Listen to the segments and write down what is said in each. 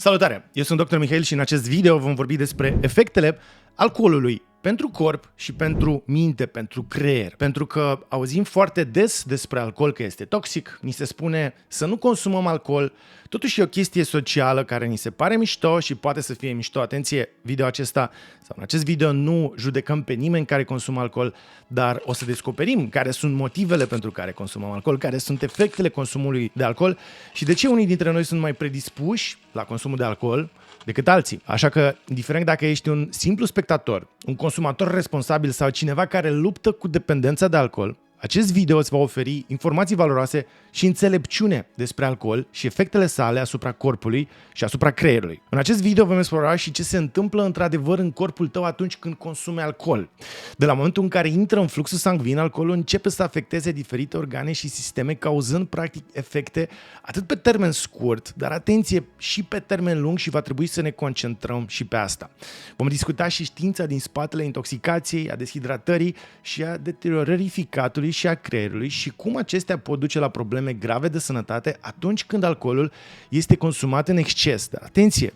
Salutare! Eu sunt Dr. Mihail și în acest video vom vorbi despre efectele alcoolului pentru corp și pentru minte, pentru creier. Pentru că auzim foarte des despre alcool că este toxic, ni se spune să nu consumăm alcool, totuși e o chestie socială care ni se pare mișto și poate să fie mișto. Atenție, video acesta sau în acest video nu judecăm pe nimeni care consumă alcool, dar o să descoperim care sunt motivele pentru care consumăm alcool, care sunt efectele consumului de alcool și de ce unii dintre noi sunt mai predispuși la consumul de alcool decât alții. Așa că, indiferent dacă ești un simplu spectator, un consumator responsabil sau cineva care luptă cu dependența de alcool, acest video îți va oferi informații valoroase și înțelepciune despre alcool și efectele sale asupra corpului și asupra creierului. În acest video vom explora și ce se întâmplă într-adevăr în corpul tău atunci când consumi alcool. De la momentul în care intră în fluxul sanguin, alcoolul începe să afecteze diferite organe și sisteme, cauzând practic efecte atât pe termen scurt, dar atenție, și pe termen lung și va trebui să ne concentrăm și pe asta. Vom discuta și știința din spatele intoxicației, a deshidratării și a deteriorării ficatului și a creierului și cum acestea pot duce la probleme grave de sănătate atunci când alcoolul este consumat în exces. Dar atenție!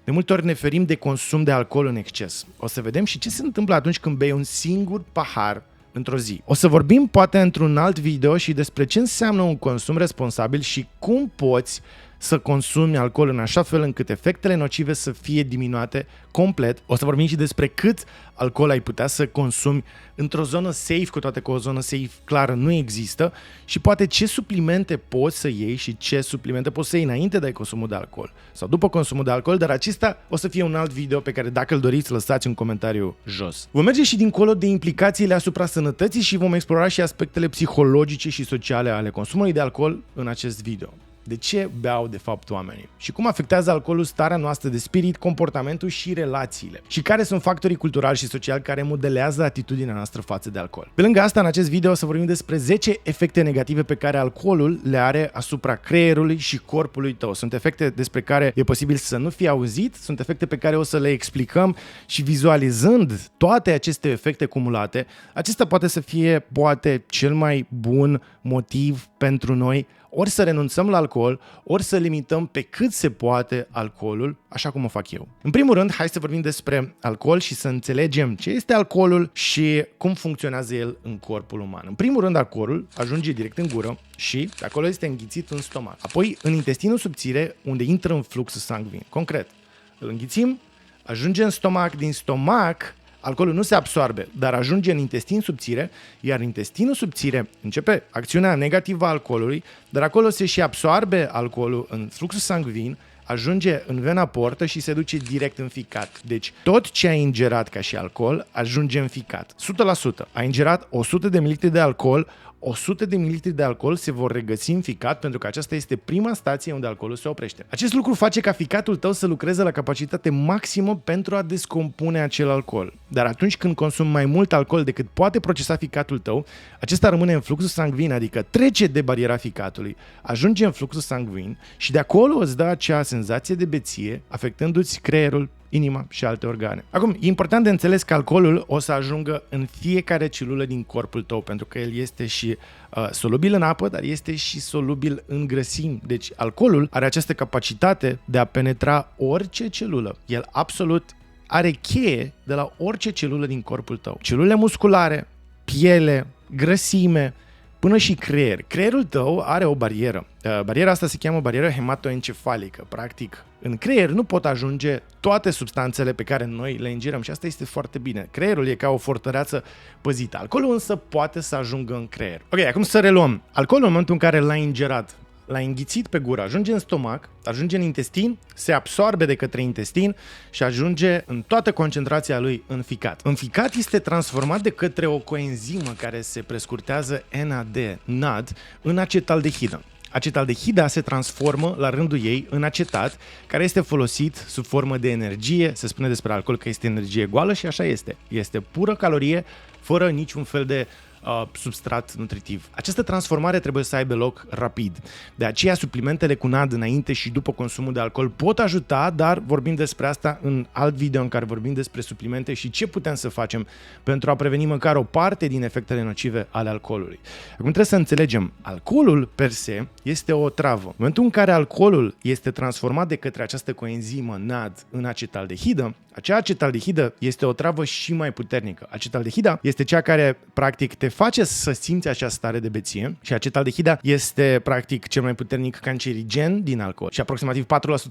De multe ori ne ferim de consum de alcool în exces. O să vedem și ce se întâmplă atunci când bei un singur pahar într-o zi. O să vorbim poate într-un alt video și despre ce înseamnă un consum responsabil și cum poți să consumi alcool în așa fel încât efectele nocive să fie diminuate complet. O să vorbim și despre cât alcool ai putea să consumi într-o zonă safe, cu toate că o zonă safe clară nu există, și poate ce suplimente poți să iei și ce suplimente poți să iei înainte de consumul de alcool sau după consumul de alcool, dar acesta o să fie un alt video pe care, dacă îl doriți, lăsați un comentariu jos. Vom merge și dincolo de implicațiile asupra sănătății și vom explora și aspectele psihologice și sociale ale consumului de alcool în acest video. De ce beau de fapt oamenii? Și cum afectează alcoolul starea noastră de spirit, comportamentul și relațiile? Și care sunt factorii culturali și sociali care modelează atitudinea noastră față de alcool? Pe lângă asta, în acest video o să vorbim despre 10 efecte negative pe care alcoolul le are asupra creierului și corpului tău. Sunt efecte despre care e posibil să nu fie auzit, sunt efecte pe care o să le explicăm și vizualizând toate aceste efecte cumulate, acesta poate să fie poate cel mai bun motiv pentru noi ori să renunțăm la alcool, ori să limităm pe cât se poate alcoolul, așa cum o fac eu. În primul rând, hai să vorbim despre alcool și să înțelegem ce este alcoolul și cum funcționează el în corpul uman. În primul rând, alcoolul ajunge direct în gură și de acolo este înghițit în stomac. Apoi, în intestinul subțire, unde intră în fluxul sanguin. Concret, îl înghițim, ajunge în stomac, din stomac alcoolul nu se absorbe, dar ajunge în intestin subțire, iar în intestinul subțire începe acțiunea negativă a alcoolului, dar acolo se și absorbe alcoolul în fluxul sanguin, ajunge în vena portă și se duce direct în ficat. Deci tot ce ai ingerat ca și alcool ajunge în ficat. 100%. Ai ingerat 100 de ml de alcool, 100 de ml de alcool se vor regăsi în ficat pentru că aceasta este prima stație unde alcoolul se oprește. Acest lucru face ca ficatul tău să lucreze la capacitate maximă pentru a descompune acel alcool. Dar atunci când consumi mai mult alcool decât poate procesa ficatul tău, acesta rămâne în fluxul sanguin, adică trece de bariera ficatului, ajunge în fluxul sanguin și de acolo îți dă acea senzație de beție, afectându-ți creierul, inima și alte organe. Acum, e important de înțeles că alcoolul o să ajungă în fiecare celulă din corpul tău, pentru că el este și solubil în apă, dar este și solubil în grăsimi. Deci, alcoolul are această capacitate de a penetra orice celulă. El absolut are cheie de la orice celulă din corpul tău. Celulele musculare, piele, grăsime, până și creier. Creierul tău are o barieră. Bariera asta se cheamă barieră hematoencefalică. Practic, în creier nu pot ajunge toate substanțele pe care noi le ingerăm și asta este foarte bine. Creierul e ca o fortăreață păzită. Alcoolul însă poate să ajungă în creier. Ok, acum să reluăm. Alcoolul, în momentul în care l-ai ingerat, l-ai înghițit pe gură, ajunge în stomac, ajunge în intestin, se absorbe de către intestin și ajunge în toată concentrația lui în ficat. În ficat este transformat de către o coenzimă care se prescurtează NAD în acetaldehidă. Acetaldehida se transformă la rândul ei în acetat, care este folosit sub formă de energie. Se spune despre alcool că este energie goală și așa este. Este pură calorie, fără niciun fel de substrat nutritiv. Această transformare trebuie să aibă loc rapid. De aceea suplimentele cu NAD înainte și după consumul de alcool pot ajuta, dar vorbim despre asta în alt video în care vorbim despre suplimente și ce putem să facem pentru a preveni măcar o parte din efectele nocive ale alcoolului. Acum trebuie să înțelegem, alcoolul per se este o travă. În momentul în care alcoolul este transformat de către această coenzimă NAD în acetaldehidă, acea acetaldehidă este o travă și mai puternică. Acetaldehida este cea care practic te face să simți acea stare de beție și acetaldehida este practic cel mai puternic cancerigen din alcool și aproximativ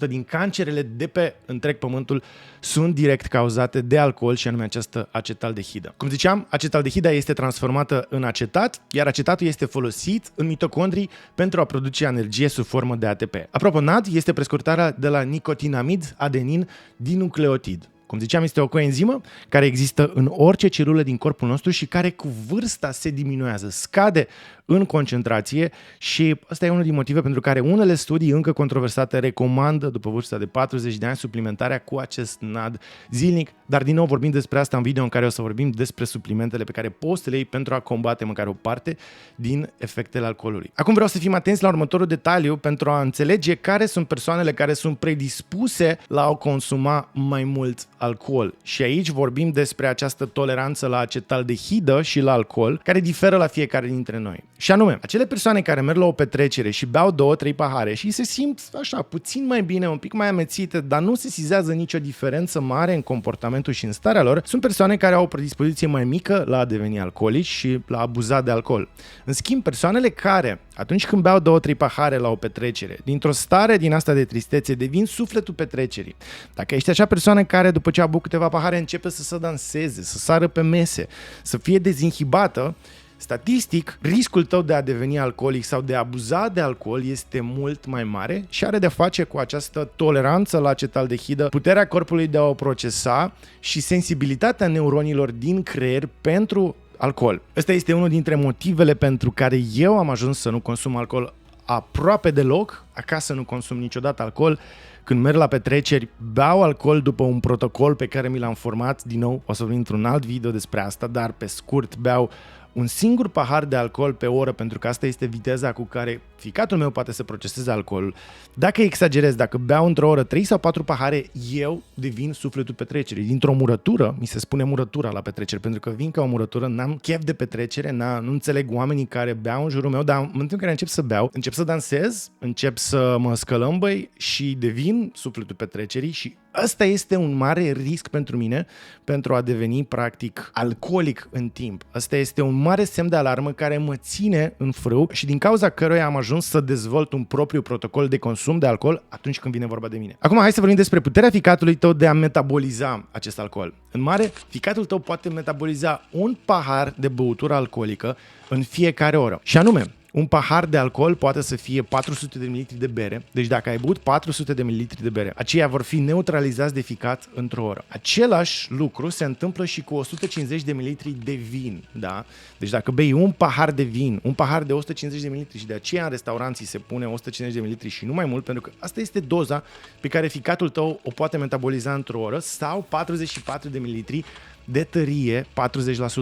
4% din cancerele de pe întreg pământul sunt direct cauzate de alcool și anume această acetaldehidă. Cum ziceam, acetaldehida este transformată în acetat, iar acetatul este folosit în mitocondrii pentru a produce energie sub formă de ATP. Apropo, NAD este prescurtarea de la nicotinamid adenin dinucleotid. Cum ziceam, este o coenzimă care există în orice celulă din corpul nostru și care cu vârsta se diminuează, scade în concentrație și ăsta e unul din motive pentru care unele studii încă controversate recomandă după vârsta de 40 de ani suplimentarea cu acest NAD zilnic, dar din nou vorbim despre asta în video în care o să vorbim despre suplimentele pe care poți să le iei pentru a combate măcar o parte din efectele alcoolului. Acum vreau să fim atenți la următorul detaliu pentru a înțelege care sunt persoanele care sunt predispuse la a consuma mai mult alcool. Și aici vorbim despre această toleranță la acetaldehidă și la alcool, care diferă la fiecare dintre noi. Și anume, acele persoane care merg la o petrecere și beau 2-3 pahare și se simt așa puțin mai bine, un pic mai amețite, dar nu se sizează nicio diferență mare în comportamentul și în starea lor, sunt persoane care au o predispoziție mai mică la a deveni alcoolici și la a abuza de alcool. În schimb, persoanele care, atunci când beau 2-3 pahare la o petrecere, dintr-o stare din asta de tristețe, devin sufletul petrecerii. Dacă ești acea persoană care după ce a băut câteva pahare începe să se danseze, să sară pe mese, să fie dezinhibată, statistic, riscul tău de a deveni alcoolic sau de a abuza de alcool este mult mai mare și are de-a face cu această toleranță la acetaldehidă, puterea corpului de a o procesa și sensibilitatea neuronilor din creier pentru alcool. Ăsta este unul dintre motivele pentru care eu am ajuns să nu consum alcool aproape deloc, acasă nu consum niciodată alcool. Când merg la petreceri, beau alcool după un protocol pe care mi l-am format, din nou o să vorbim într-un alt video despre asta, dar pe scurt beau un singur pahar de alcool pe oră, pentru că asta este viteza cu care ficatul meu poate să proceseze alcoolul. Dacă exagerez, dacă beau într-o oră 3 sau 4 pahare, eu devin sufletul petrecerii. Dintr-o murătură, mi se spune murătura la petreceri, pentru că vin ca o murătură, n-am chef de petrecere, nu înțeleg oamenii care beau în jurul meu, dar în momentul în care încep să beau, încep să dansez, încep să mă scălămbăi și devin sufletul petrecerii și ăsta este un mare risc pentru mine pentru a deveni practic alcoolic în timp. Ăsta este un mare semn de alarmă care mă ține în frâu și din cauza căruia am ajuns să dezvolt un propriu protocol de consum de alcool atunci când vine vorba de mine. Acum hai să vorbim despre puterea ficatului tău de a metaboliza acest alcool. În mare, ficatul tău poate metaboliza un pahar de băutură alcoolică în fiecare oră. Și anume, un pahar de alcool poate să fie 400 de ml de bere, deci dacă ai băut 400 de ml de bere, aceia vor fi neutralizați de ficat într-o oră. Același lucru se întâmplă și cu 150 de ml de vin, da? Deci dacă bei un pahar de vin, un pahar de 150 de ml și de aceea în restauranții se pune 150 de ml și nu mai mult, pentru că asta este doza pe care ficatul tău o poate metaboliza într-o oră, sau 44 de ml de tărie, 40%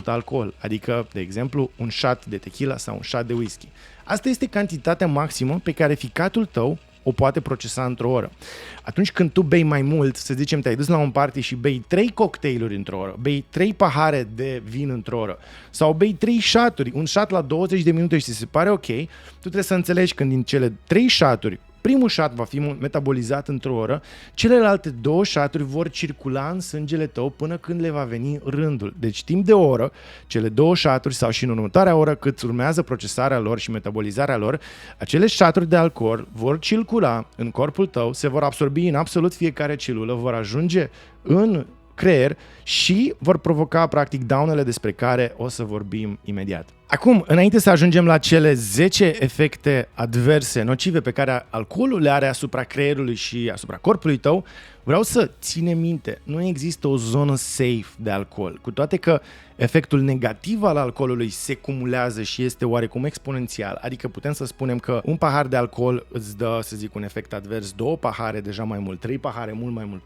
alcool, adică, de exemplu, un shot de tequila sau un shot de whisky. Asta este cantitatea maximă pe care ficatul tău o poate procesa într-o oră. Atunci când tu bei mai mult, să zicem, te-ai dus la un party și bei 3 cocktailuri într-o oră, bei 3 pahare de vin într-o oră sau bei 3 shoturi, un shot la 20 de minute și ți se pare ok, tu trebuie să înțelegi că din cele 3 shoturi, primul shot va fi metabolizat într-o oră, celelalte 2 shoturi vor circula în sângele tău până când le va veni rândul. Deci timp de o oră, cele 2 shoturi sau și în următoarea oră cât urmează procesarea lor și metabolizarea lor, acele shoturi de alcool vor circula în corpul tău, se vor absorbi în absolut fiecare celulă, vor ajunge în creier și vor provoca practic daunele despre care o să vorbim imediat. Acum, înainte să ajungem la cele 10 efecte adverse, nocive pe care alcoolul le are asupra creierului și asupra corpului tău, vreau să ține minte, nu există o zonă safe de alcool, cu toate că efectul negativ al alcoolului se cumulează și este oarecum exponențial, adică putem să spunem că un pahar de alcool îți dă, să zic, un efect advers, 2 pahare deja mai mult, 3 pahare mult mai mult,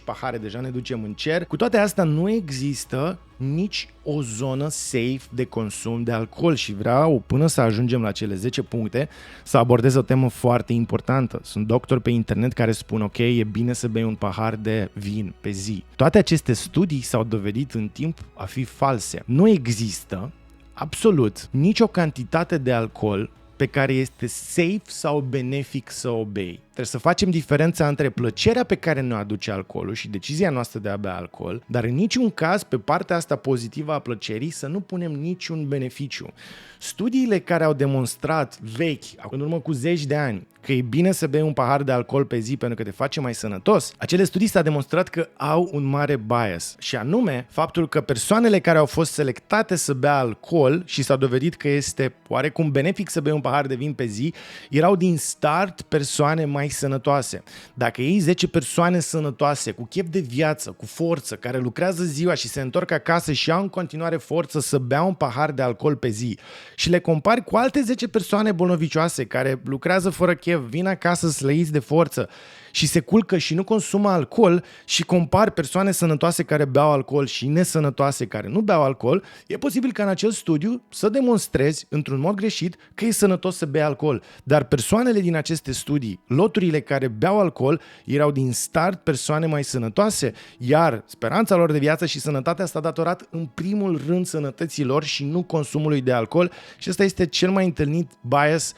4-5 pahare deja ne ducem în cer. Cu toate astea nu există nici o zonă safe de consum de alcool și vreau, până să ajungem la cele 10 puncte, să abordez o temă foarte importantă. Sunt doctori pe internet care spun, ok, e bine să bei un pahar de vin pe zi. Toate aceste studii s-au dovedit în timp a fi false. Nu există absolut nicio cantitate de alcool pe care este safe sau benefic să o bei. Trebuie să facem diferența între plăcerea pe care ne-o aduce alcoolul și decizia noastră de a bea alcool, dar în niciun caz pe partea asta pozitivă a plăcerii să nu punem niciun beneficiu. Studiile care au demonstrat vechi, în urmă cu 10 de ani, că e bine să bei un pahar de alcool pe zi pentru că te face mai sănătos, acele studii s-a demonstrat că au un mare bias și anume faptul că persoanele care au fost selectate să bea alcool și s-a dovedit că este oarecum benefic să bei un pahar de vin pe zi, erau din start persoane mai sănătoase. Dacă iei 10 persoane sănătoase, cu chef de viață, cu forță, care lucrează ziua și se întorc acasă și au în continuare forță să bea un pahar de alcool pe zi și le compari cu alte 10 persoane bolnovicioase care lucrează fără chef, vin acasă slăiți de forță și se culcă și nu consumă alcool și compari persoane sănătoase care beau alcool și nesănătoase care nu beau alcool, e posibil ca în acel studiu să demonstrezi într-un mod greșit că e sănătos să bea alcool. Dar persoanele din aceste studii, loturile care beau alcool, erau din start persoane mai sănătoase, iar speranța lor de viață și sănătatea s-a datorat în primul rând sănătății lor și nu consumului de alcool și ăsta este cel mai întâlnit bias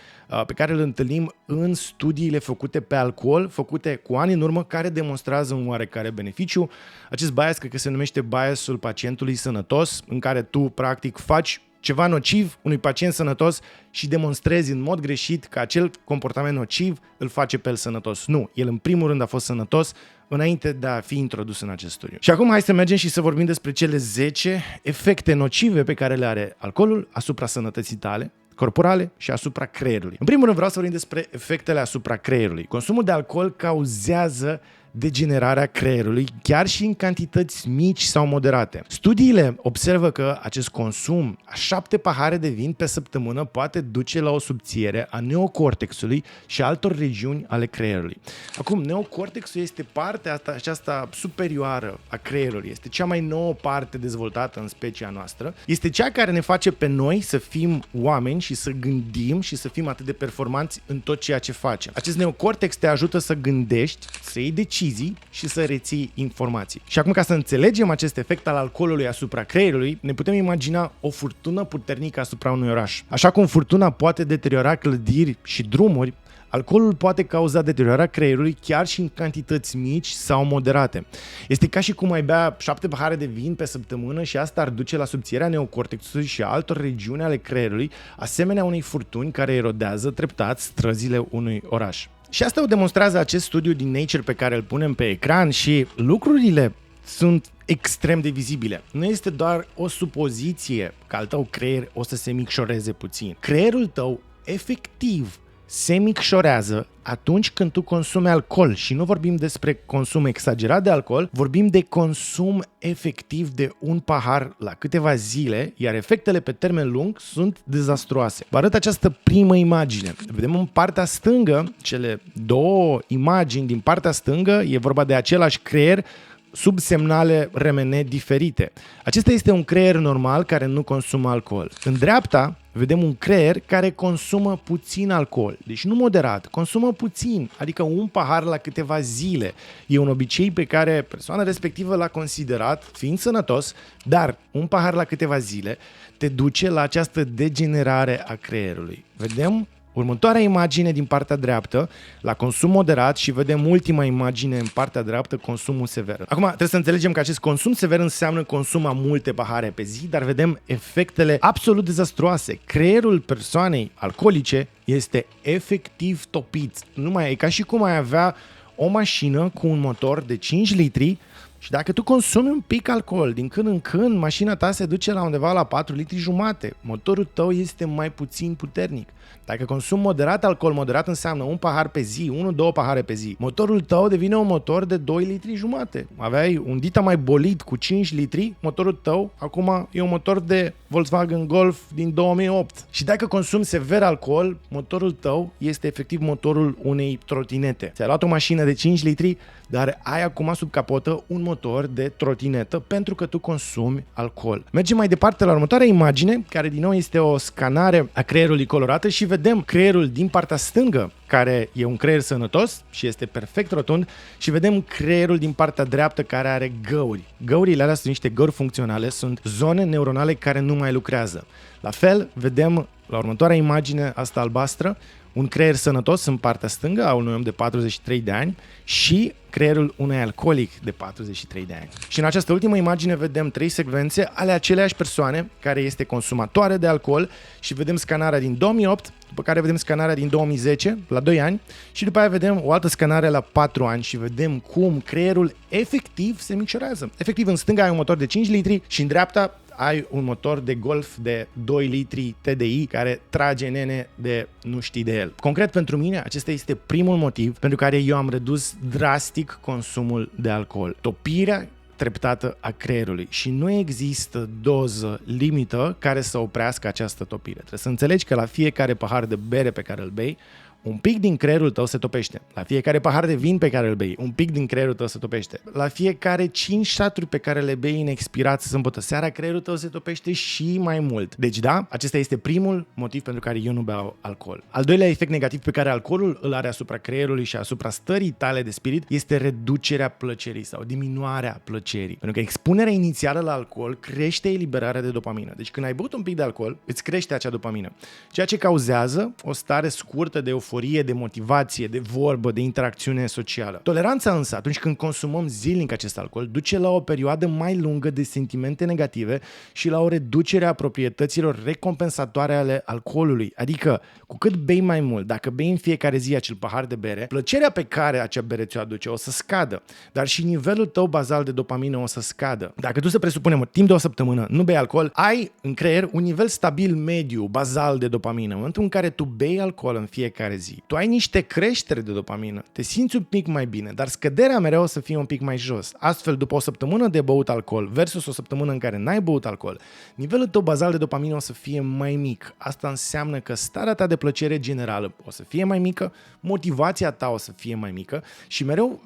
pe care îl întâlnim în studiile făcute pe alcool, făcute cu ani în urmă, care demonstrează un oarecare beneficiu. Acest bias cred că se numește biasul pacientului sănătos, în care tu practic faci ceva nociv unui pacient sănătos și demonstrezi în mod greșit că acel comportament nociv îl face pe el sănătos. Nu, el în primul rând a fost sănătos înainte de a fi introdus în acest studiu. Și acum hai să mergem și să vorbim despre cele 10 efecte nocive pe care le are alcoolul asupra sănătății tale corporale și asupra creierului. În primul rând vreau să vorbim despre efectele asupra creierului. Consumul de alcool cauzează degenerarea creierului, chiar și în cantități mici sau moderate. Studiile observă că acest consum a 7 pahare de vin pe săptămână poate duce la o subțiere a neocortexului și altor regiuni ale creierului. Acum, neocortexul este partea aceasta superioară a creierului, este cea mai nouă parte dezvoltată în specia noastră, este cea care ne face pe noi să fim oameni și să gândim și să fim atât de performanți în tot ceea ce facem. Acest neocortex te ajută să gândești, să iei decizii și să reții informații. Și acum, ca să înțelegem acest efect al alcoolului asupra creierului, ne putem imagina o furtună puternică asupra unui oraș. Așa cum furtuna poate deteriora clădiri și drumuri, alcoolul poate cauza deteriorarea creierului chiar și în cantități mici sau moderate. Este ca și cum ai bea 7 pahare de vin pe săptămână și asta ar duce la subțierea neocortexului și a altor regiuni ale creierului, asemenea unei furtuni care erodează treptat străzile unui oraș. Și asta o demonstrează acest studiu din Nature pe care îl punem pe ecran și lucrurile sunt extrem de vizibile. Nu este doar o supoziție că al tău creier o să se micșoreze puțin. Creierul tău efectiv se micșorează atunci când tu consumi alcool și nu vorbim despre consum exagerat de alcool, vorbim de consum efectiv de un pahar la câteva zile, iar efectele pe termen lung sunt dezastruoase. Vă arăt această primă imagine. Vedem în partea stângă, cele două imagini din partea stângă, e vorba de același creier sub semnale RMN diferite. Acesta este un creier normal care nu consumă alcool. În dreapta vedem un creier care consumă puțin alcool, deci nu moderat, consumă puțin, adică un pahar la câteva zile. E un obicei pe care persoana respectivă l-a considerat fiind sănătos, dar un pahar la câteva zile te duce la această degenerare a creierului. Vedem următoarea imagine din partea dreaptă, la consum moderat și vedem ultima imagine în partea dreaptă, consumul sever. Acum trebuie să înțelegem că acest consum sever înseamnă consum a multe pahare pe zi, dar vedem efectele absolut dezastruoase. Creierul persoanei alcoolice este efectiv topit. E ca și cum ai avea o mașină cu un motor de 5 litri și dacă tu consumi un pic alcool, din când în când mașina ta se duce la undeva la 4 litri jumate. Motorul tău este mai puțin puternic. Dacă consumi moderat alcool, moderat înseamnă un pahar pe zi, 1-2 pahare pe zi, motorul tău devine un motor de 2 litri jumate. Aveai un Dita mai bolid cu 5 litri, motorul tău acum e un motor de Volkswagen Golf din 2008. Și dacă consumi sever alcool, motorul tău este efectiv motorul unei trotinete. Ți-ai luat o mașină de 5 litri, dar ai acum sub capotă un motor de trotinetă pentru că tu consumi alcool. Mergem mai departe la următoarea imagine, care din nou este o scanare a creierului colorată și vedem creierul din partea stângă, care e un creier sănătos și este perfect rotund, și vedem creierul din partea dreaptă care are găuri. Găurile alea sunt niște găuri funcționale, sunt zone neuronale care nu mai lucrează. La fel, vedem la următoarea imagine, asta albastră, un creier sănătos în partea stângă a unui om de 43 de ani și creierul unui alcoolic de 43 de ani. Și în această ultimă imagine vedem 3 secvențe ale aceleași persoane care este consumatoare de alcool și vedem scanarea din 2008, după care vedem scanarea din 2010, la 2 ani, și după aia vedem o altă scanare la 4 ani și vedem cum creierul efectiv se micșorează. Efectiv, în stânga ai un motor de 5 litri și în dreapta ai un motor de Golf de 2 litri TDI care trage nene de nu știi de el. Concret pentru mine, acesta este primul motiv pentru care eu am redus drastic consumul de alcool. Topirea treptată a creierului și nu există doză limită care să oprească această topire. Trebuie să înțelegi că la fiecare pahar de bere pe care îl bei, un pic din creierul tău se topește. La fiecare pahar de vin pe care îl bei, un pic din creierul tău se topește. La fiecare 5 șaturi pe care le bei în expirat sâmbătă seara, creierul tău se topește și mai mult. Deci da, acesta este primul motiv pentru care eu nu beau alcool. Al doilea efect negativ pe care alcoolul îl are asupra creierului și asupra stării tale de spirit este reducerea plăcerii sau diminuarea plăcerii. Pentru că expunerea inițială la alcool crește eliberarea de dopamină. Deci când ai băut un pic de alcool, îți crește acea dopamină, ceea ce cauzează o stare scurtă de euforie, de motivație, de vorbă, de interacțiune socială. Toleranța însă, atunci când consumăm zilnic acest alcool, duce la o perioadă mai lungă de sentimente negative și la o reducere a proprietăților recompensatoare ale alcoolului. Adică, cu cât bei mai mult, dacă bei în fiecare zi acel pahar de bere, plăcerea pe care acea bere ți-o aduce o să scadă, dar și nivelul tău bazal de dopamină o să scadă. Dacă tu să presupunem, timp de o săptămână nu bei alcool, ai în creier un nivel stabil mediu, bazal de dopamină. În momentul în care tu bei alcool în fiecare zi, tu ai niște creștere de dopamină, te simți un pic mai bine, dar scăderea mereu o să fie un pic mai jos. Astfel, după o săptămână de băut alcool versus o săptămână în care n-ai băut alcool, nivelul tău bazal de dopamină o să fie mai mic. Asta înseamnă că starea ta de plăcere generală o să fie mai mică, motivația ta o să fie mai mică și mereu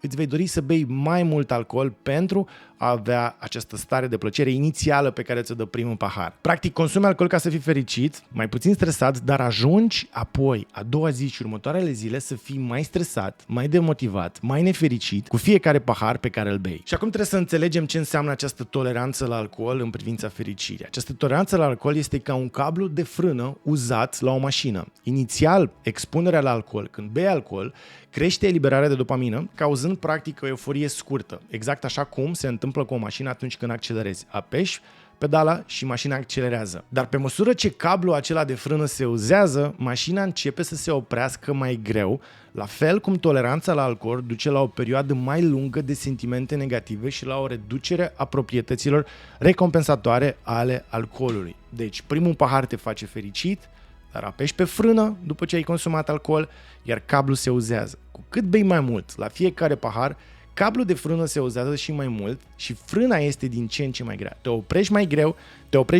îți vei dori să bei mai mult alcool pentru a avea această stare de plăcere inițială pe care ți-o dă primul pahar. Practic, consumi alcool ca să fii fericit, mai puțin stresat, dar ajungi apoi, a doua zi și următoarele zile, să fii mai stresat, mai demotivat, mai nefericit cu fiecare pahar pe care îl bei. Și acum trebuie să înțelegem ce înseamnă această toleranță la alcool în privința fericirii. Această toleranță la alcool este ca un cablu de frână uzat la o mașină. Inițial, expunerea la alcool, când bei alcool, crește eliberarea de dopamină, cauzând practic o euforie scurtă, exact așa cum se întâmplă cu o mașină atunci când accelerezi. Apeși pedala și mașina accelerează. Dar pe măsură ce cablul acela de frână se uzează, mașina începe să se oprească mai greu, la fel cum toleranța la alcool duce la o perioadă mai lungă de sentimente negative și la o reducere a proprietăților recompensatoare ale alcoolului. Deci primul pahar te face fericit, dar apeși pe frână după ce ai consumat alcool, iar cablul se uzează. Cu cât bei mai mult la fiecare pahar, cablul de frână se uzează și mai mult și frâna este din ce în ce mai grea. Te oprești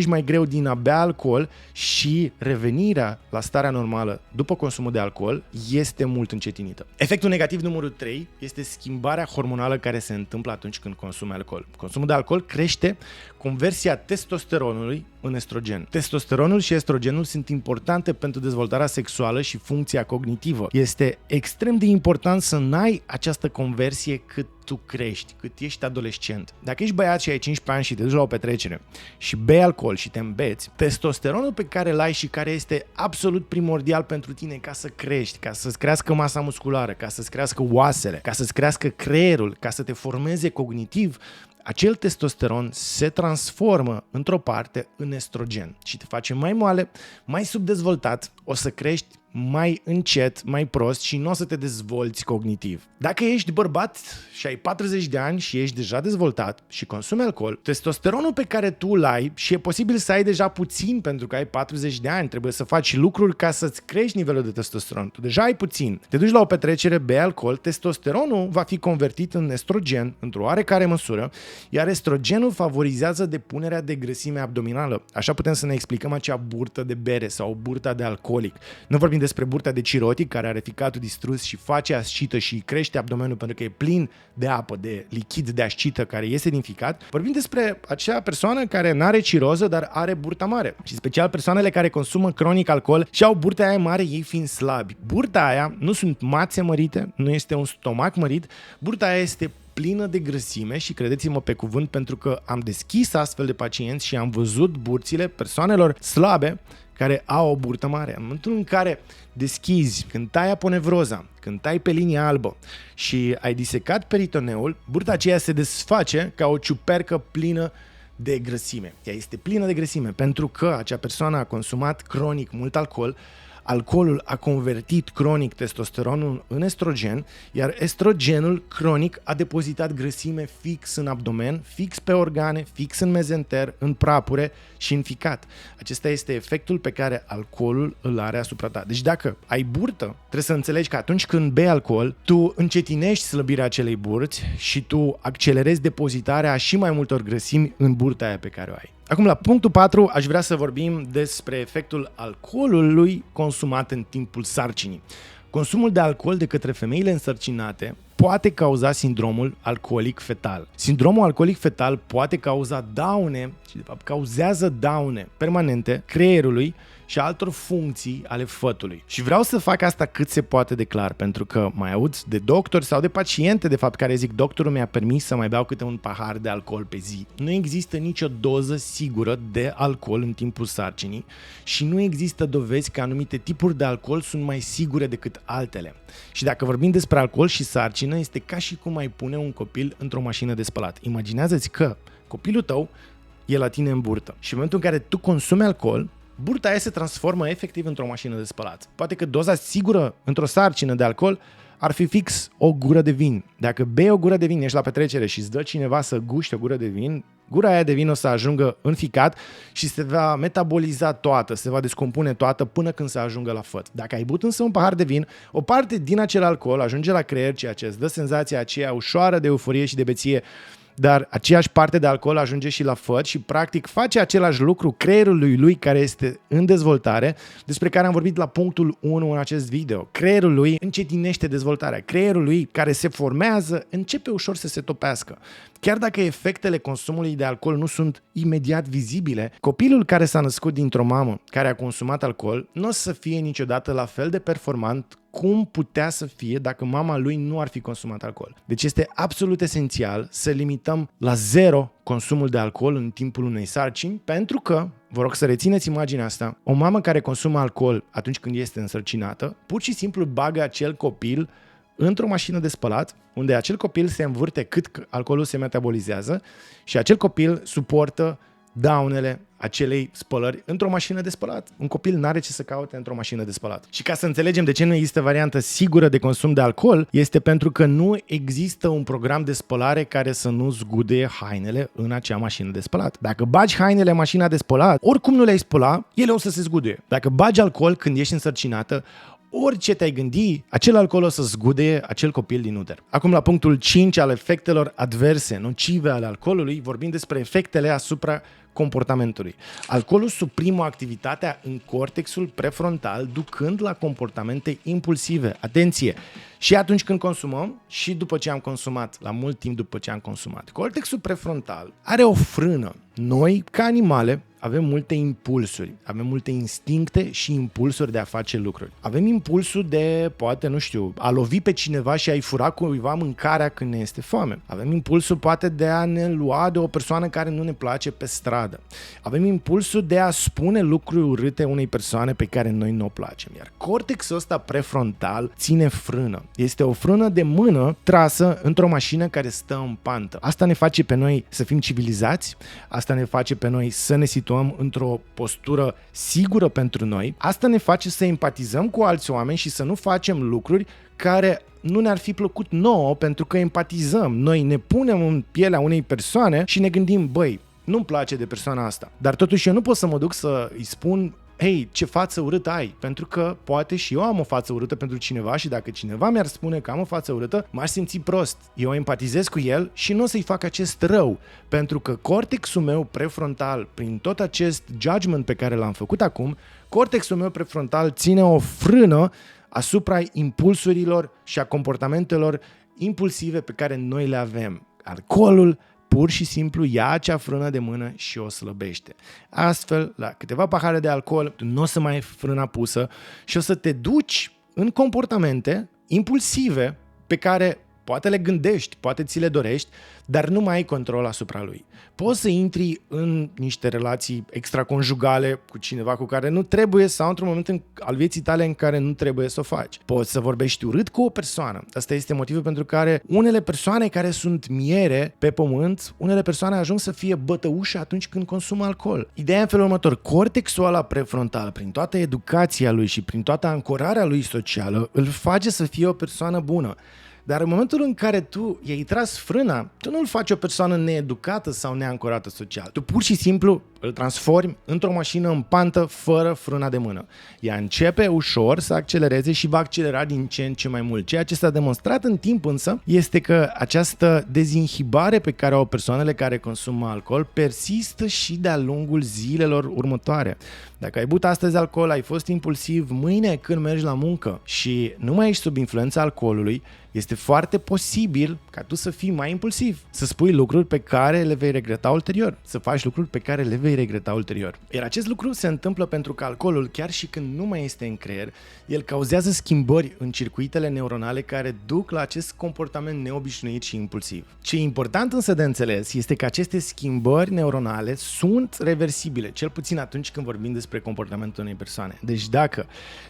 mai greu din a bea alcool și revenirea la starea normală după consumul de alcool este mult încetinită. Efectul negativ numărul 3 este schimbarea hormonală care se întâmplă atunci când consumi alcool. Consumul de alcool crește conversia testosteronului în estrogen. Testosteronul și estrogenul sunt importante pentru dezvoltarea sexuală și funcția cognitivă. Este extrem de important să n-ai această conversie cât tu crești, cât ești adolescent. Dacă ești băiat și ai 15 ani și te duci la o petrecere și bei alcool și te îmbeți, testosteronul pe care îl ai și care este absolut primordial pentru tine ca să crești, ca să-ți crească masa musculară, ca să-ți crească oasele, ca să-ți crească creierul, ca să te formeze cognitiv, acel testosteron se transformă într-o parte în estrogen și te face mai moale, mai subdezvoltat, o să crești mai încet, mai prost și nu o să te dezvolți cognitiv. Dacă ești bărbat și ai 40 de ani și ești deja dezvoltat și consumi alcool, testosteronul pe care tu îl ai, și e posibil să ai deja puțin pentru că ai 40 de ani, trebuie să faci lucruri ca să-ți crești nivelul de testosteron. Tu deja ai puțin. Te duci la o petrecere, bei alcool, testosteronul va fi convertit în estrogen într-o oarecare măsură, iar estrogenul favorizează depunerea de grăsime abdominală. Așa putem să ne explicăm acea burtă de bere sau burta de alcoolic. Nu vorbim despre burta de cirotic, care are ficatul distrus și face ascită și crește abdomenul pentru că e plin de apă, de lichid de ascită care iese din ficat. Vorbim despre acea persoană care nu are ciroză, dar are burta mare. Și special persoanele care consumă cronic alcool și au burta aia mare, ei fiind slabi. Burta aia nu sunt mațe mărite, nu este un stomac mărit, burta aia este plină de grăsime și credeți-mă pe cuvânt, pentru că am deschis astfel de pacienți și am văzut burțile persoanelor slabe care au o burtă mare. În momentul în care deschizi, când tai aponevroza, când tai pe linia albă și ai disecat peritoneul, burta aceea se desface ca o ciupercă plină de grăsime. Ea este plină de grăsime pentru că acea persoană a consumat cronic mult alcool. Alcoolul a convertit cronic testosteronul în estrogen, iar estrogenul cronic a depozitat grăsime fix în abdomen, fix pe organe, fix în mezenter, în prapure și în ficat. Acesta este efectul pe care alcoolul îl are asupra ta. Deci dacă ai burtă, trebuie să înțelegi că atunci când bei alcool, tu încetinești slăbirea acelei burți și tu accelerezi depozitarea și mai multor grăsimi în burta aia pe care o ai. Acum, la punctul 4, aș vrea să vorbim despre efectul alcoolului consumat în timpul sarcinii. Consumul de alcool de către femeile însărcinate poate cauza sindromul alcoolic fetal. Sindromul alcoolic fetal poate cauza daune și, de fapt, cauzează daune permanente creierului și altor funcții ale fătului. Și vreau să fac asta cât se poate de clar, pentru că mai aud de doctori sau de paciente, de fapt, care zic: doctorul mi-a permis să mai beau câte un pahar de alcool pe zi. Nu există nicio doză sigură de alcool în timpul sarcinii și nu există dovezi că anumite tipuri de alcool sunt mai sigure decât altele. Și dacă vorbim despre alcool și sarcină, este ca și cum ai pune un copil într-o mașină de spălat. Imaginează-ți că copilul tău e la tine în burtă și în momentul în care tu consumi alcool, burta aia se transformă efectiv într-o mașină de spălat. Poate că doza sigură într-o sarcină de alcool ar fi fix o gură de vin. Dacă bei o gură de vin, ești la petrecere și îți dă cineva să guști o gură de vin, gura aia de vin o să ajungă în ficat și se va metaboliza toată, se va descompune toată până când se ajungă la făt. Dacă ai băut însă un pahar de vin, o parte din acel alcool ajunge la creier, ceea ce îți dă senzația aceea ușoară de euforie și de beție, dar aceeași parte de alcool ajunge și la făt și practic face același lucru creierului lui care este în dezvoltare, despre care am vorbit la punctul 1 în acest video. Creierul lui încetinește dezvoltarea. Creierul lui care se formează începe ușor să se topească. Chiar dacă efectele consumului de alcool nu sunt imediat vizibile, copilul care s-a născut dintr-o mamă care a consumat alcool nu o să fie niciodată la fel de performant cum putea să fie dacă mama lui nu ar fi consumat alcool. Deci este absolut esențial să limităm la 0 consumul de alcool în timpul unei sarcini, pentru că, vă rog să rețineți imaginea asta, o mamă care consumă alcool atunci când este însărcinată, pur și simplu bagă acel copil într-o mașină de spălat, unde acel copil se învârte cât alcoolul se metabolizează și acel copil suportă daunele acelei spălări într-o mașină de spălat. Un copil n-are ce să caute într-o mașină de spălat. Și ca să înțelegem de ce nu există variantă sigură de consum de alcool, este pentru că nu există un program de spălare care să nu zguduie hainele în acea mașină de spălat. Dacă bagi hainele în mașina de spălat, oricum nu le-ai spăla, ele o să se zguduie. Dacă bagi alcool când ești însărcinată, orice te-ai gândi, acel alcool o să zgudeie acel copil din uter. Acum, la punctul 5 al efectelor adverse, nocive ale alcoolului, vorbim despre efectele asupra comportamentului. Alcoolul suprimă activitatea în cortexul prefrontal, ducând la comportamente impulsive. Atenție! Și atunci când consumăm și după ce am consumat, la mult timp după ce am consumat. Cortexul prefrontal are o frână. Noi, ca animale, avem multe impulsuri, avem multe instincte și impulsuri de a face lucruri. Avem impulsul de, poate, nu știu, a lovi pe cineva și a-i fura cuiva mâncarea când ne este foame. Avem impulsul, poate, de a ne lua de o persoană care nu ne place pe stradă. Avem impulsul de a spune lucruri urâte unei persoane pe care noi nu o placem. Iar cortexul ăsta prefrontal ține frână. Este o frână de mână trasă într-o mașină care stă în pantă. Asta ne face pe noi să fim civilizați, asta ne face pe noi să ne situăm într-o postură sigură pentru noi, asta ne face să empatizăm cu alți oameni și să nu facem lucruri care nu ne-ar fi plăcut nouă pentru că empatizăm. Noi ne punem în pielea unei persoane și ne gândim, băi, nu-mi place de persoana asta, dar totuși eu nu pot să mă duc să îi spun hei, ce față urâtă ai, pentru că poate și eu am o față urâtă pentru cineva și dacă cineva mi-ar spune că am o față urâtă, m-aș simți prost. Eu empatizez cu el și nu o să-i fac acest rău, pentru că cortexul meu prefrontal, prin tot acest judgment pe care l-am făcut acum, cortexul meu prefrontal ține o frână asupra impulsurilor și a comportamentelor impulsive pe care noi le avem. Alcoolul pur și simplu ia acea frână de mână și o slăbește. Astfel, la câteva pahare de alcool, tu nu o să mai ai frâna pusă și o să te duci în comportamente impulsive pe care poate le gândești, poate ți le dorești, dar nu mai ai control asupra lui. Poți să intri în niște relații extraconjugale cu cineva cu care nu trebuie sau într-un moment al vieții tale în care nu trebuie să o faci. Poți să vorbești urât cu o persoană. Asta este motivul pentru care unele persoane care sunt miere pe pământ, unele persoane ajung să fie bătăușe atunci când consumă alcool. Ideea e în felul următor. Cortexul ăla prefrontal, prin toată educația lui și prin toată ancorarea lui socială, îl face să fie o persoană bună. Dar în momentul în care tu i-ai tras frâna, tu nu-l faci o persoană needucată sau neancorată social. Tu pur și simplu îl transformi într-o mașină în pantă fără frâna de mână. Ea începe ușor să accelereze și va accelera din ce în ce mai mult. Ceea ce s-a demonstrat în timp însă este că această dezinhibare pe care au persoanele care consumă alcool persistă și de-a lungul zilelor următoare. Dacă ai băut astăzi alcool, ai fost impulsiv, mâine când mergi la muncă și nu mai ești sub influența alcoolului, este foarte posibil ca tu să fii mai impulsiv, să spui lucruri pe care le vei regreta ulterior, să faci lucruri pe care le vei regreta ulterior. Iar acest lucru se întâmplă pentru că alcoolul, chiar și când nu mai este în creier, el cauzează schimbări în circuitele neuronale care duc la acest comportament neobișnuit și impulsiv. Ce e important însă de înțeles este că aceste schimbări neuronale sunt reversibile, cel puțin atunci când vorbim despre comportamentul unei persoane. Deci dacă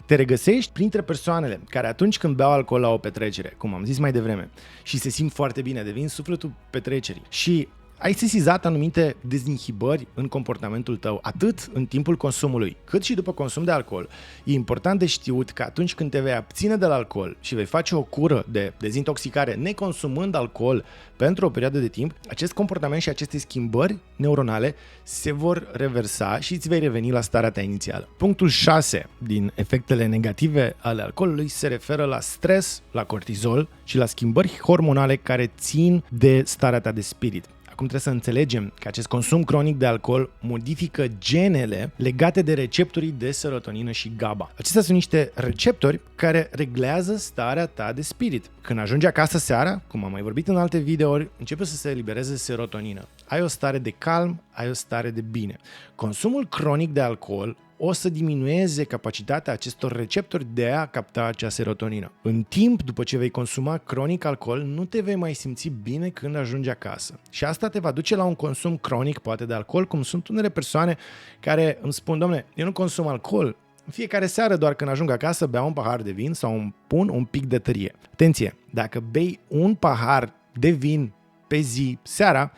te regăsești printre persoanele care atunci când beau alcool la o petrecere, cum am zis mai devreme, și se simt foarte bine, devin sufletul petrecerii și ai sesizat anumite dezinhibări în comportamentul tău, atât în timpul consumului, cât și după consum de alcool. E important de știut că atunci când te vei abține de la alcool și vei face o cură de dezintoxicare neconsumând alcool pentru o perioadă de timp, acest comportament și aceste schimbări neuronale se vor reversa și îți vei reveni la starea ta inițială. Punctul 6 din efectele negative ale alcoolului se referă la stres, la cortizol și la schimbări hormonale care țin de starea ta de spirit. Acum trebuie să înțelegem că acest consum cronic de alcool modifică genele legate de receptorii de serotonină și GABA. Acestea sunt niște receptori care reglează starea ta de spirit. Când ajungi acasă seara, cum am mai vorbit în alte videouri, începe să se elibereze serotonină. Ai o stare de calm, ai o stare de bine. Consumul cronic de alcool o să diminueze capacitatea acestor receptori de a capta acea serotonină. În timp, după ce vei consuma cronic alcool, nu te vei mai simți bine când ajungi acasă. Și asta te va duce la un consum cronic, poate de alcool, cum sunt unele persoane care îmi spun, dom'le, eu nu consum alcool, în fiecare seară doar când ajung acasă beau un pahar de vin sau îmi pun un pic de tărie. Atenție, dacă bei un pahar de vin pe zi, seara,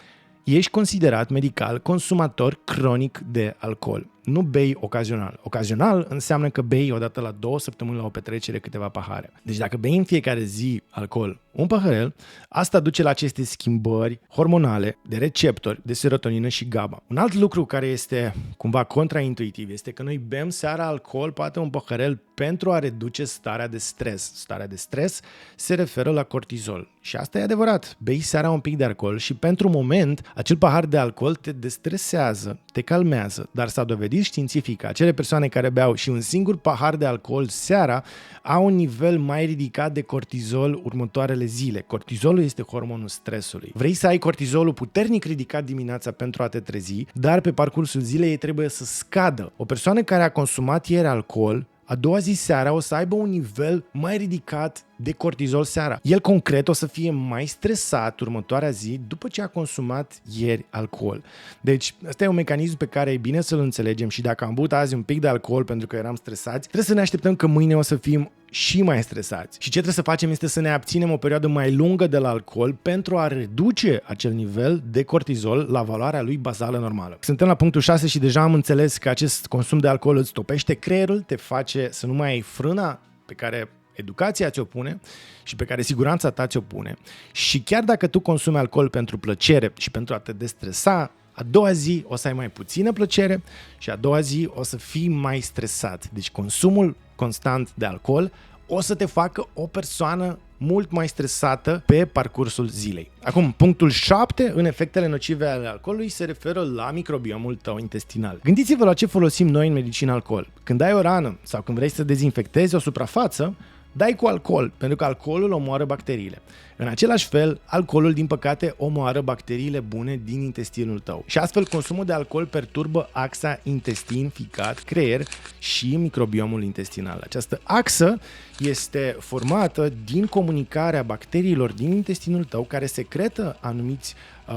ești considerat medical consumator cronic de alcool. Nu bei ocazional. Ocazional înseamnă că bei odată la 2 săptămâni la o petrecere câteva pahare. Deci dacă bei în fiecare zi alcool, un paharel, asta duce la aceste schimbări hormonale de receptori de serotonină și GABA. Un alt lucru care este cumva contraintuitiv este că noi bem seara alcool, poate un paharel, pentru a reduce starea de stres. Starea de stres se referă la cortizol. Și asta e adevărat. Bei seara un pic de alcool și pentru moment acel pahar de alcool te destresează, te calmează, dar s-a dovedit științific că acele persoane care beau și un singur pahar de alcool seara au un nivel mai ridicat de cortizol următoarele zile. Cortizolul este hormonul stresului. Vrei să ai cortizolul puternic ridicat dimineața pentru a te trezi, dar pe parcursul zilei ei trebuie să scadă. O persoană care a consumat ieri alcool, a doua zi seara o să aibă un nivel mai ridicat de cortizol seara. El concret o să fie mai stresat următoarea zi după ce a consumat ieri alcool. Deci ăsta e un mecanism pe care e bine să-l înțelegem și dacă am băut azi un pic de alcool pentru că eram stresați, trebuie să ne așteptăm că mâine o să fim și mai stresați. Și ce trebuie să facem este să ne abținem o perioadă mai lungă de la alcool pentru a reduce acel nivel de cortizol la valoarea lui bazală normală. Suntem la punctul 6 și deja am înțeles că acest consum de alcool îți topește creierul, te face să nu mai ai frâna pe care educația ți-o pune și pe care siguranța ta ți-o pune. Și chiar dacă tu consumi alcool pentru plăcere și pentru a te destresa, a doua zi o să ai mai puțină plăcere și a doua zi o să fii mai stresat. Deci consumul constant de alcool o să te facă o persoană mult mai stresată pe parcursul zilei. Acum, punctul 7 în efectele nocive ale alcoolului se referă la microbiomul tău intestinal. Gândiți-vă la ce folosim noi în medicină alcool. Când ai o rană sau când vrei să dezinfectezi o suprafață, dai cu alcool, pentru că alcoolul omoară bacteriile. În același fel, alcoolul, din păcate, omoară bacteriile bune din intestinul tău. Și astfel, consumul de alcool perturbă axa intestin-ficat-creier și microbiomul intestinal. Această axă este formată din comunicarea bacteriilor din intestinul tău care secretă anumiți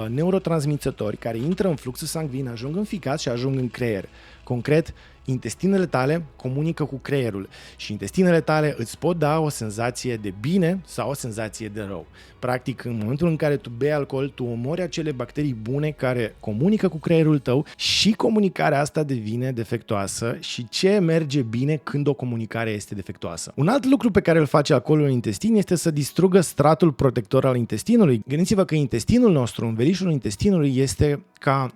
neurotransmițători care intră în fluxul sanguin, ajung în ficat și ajung în creier. Concret, intestinele tale comunică cu creierul și intestinele tale îți pot da o senzație de bine sau o senzație de rău. Practic, în momentul în care tu bei alcool, tu omori acele bacterii bune care comunică cu creierul tău și comunicarea asta devine defectuoasă. Și ce merge bine când o comunicare este defectuoasă? Un alt lucru pe care îl face alcoolul în intestin este să distrugă stratul protector al intestinului. Gândiți-vă că intestinul nostru, învelișul intestinului, este ca